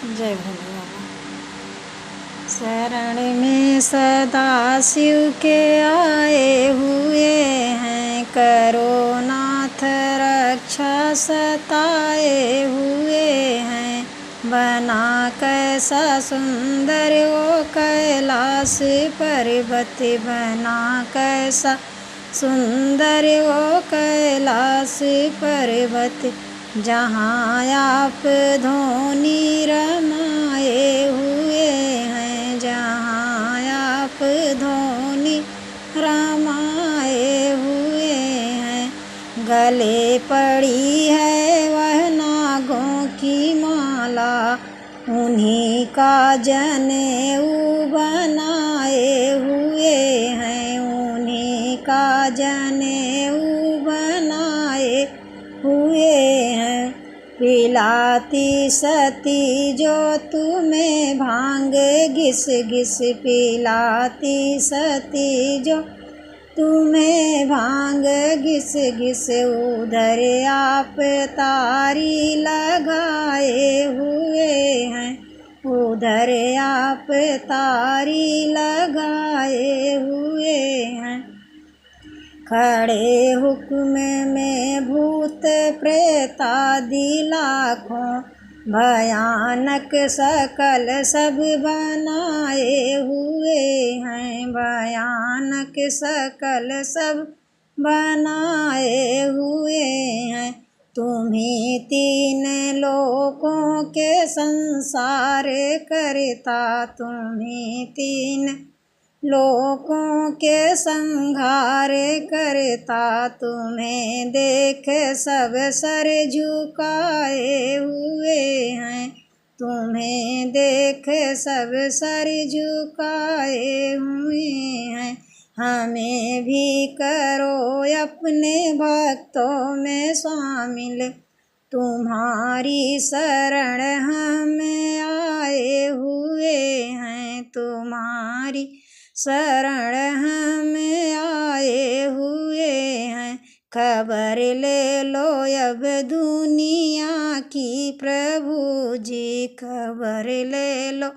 जय भोले बाबा। शरण में सदा शिव के आए हुए हैं, करो नाथ रक्षा सताए हुए हैं। बना कैसा सुंदर वो कैलाश पर्वत, बना कैसा सुंदर वो कैलाश पर्वत, जहाँ आप धोनी रमाए हुए हैं, जहाँ आप धोनी रमाए हुए हैं। गले पड़ी है वह नागों की माला, उन्हीं का जनेऊ बनाए हुए हैं, उन्हीं का जनेऊ बनाए हुए हैं। पिलाती सती जो तुम्हें भांग घिस घिस, पिलाती सती जो तुम्हें भांग घिस घिस, उधर आप तारी लगाए हुए हैं, उधर आप तारी लगाए हुए हैं। खड़े हुक्म में भूत प्रेतादि लाखों, भयानक सकल सब बनाए हुए हैं, भयानक सकल सब बनाए हुए हैं। तुम्हीं तीन लोकों के संसार करता, तुम्हीं तीन लोकों के संहार करता, तुम्हें देख सब सर झुकाए हुए हैं, तुम्हें देख सब सर झुकाए हुए हैं। हमें भी करो अपने भक्तों में शामिल, तुम्हारी शरण हमें आए हुए हैं, तुम्हारी शरण हमें आए हुए हैं। खबर ले लो अब दुनिया की प्रभु जी, खबर ले लो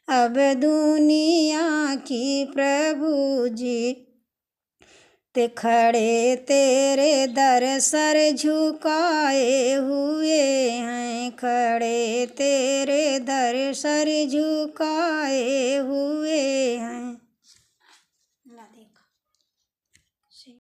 अब दुनिया की प्रभु जी। ते खड़े तेरे दर सर झुकाए हुए हैं, खड़े तेरे दर सर झुकाए हुए हैं।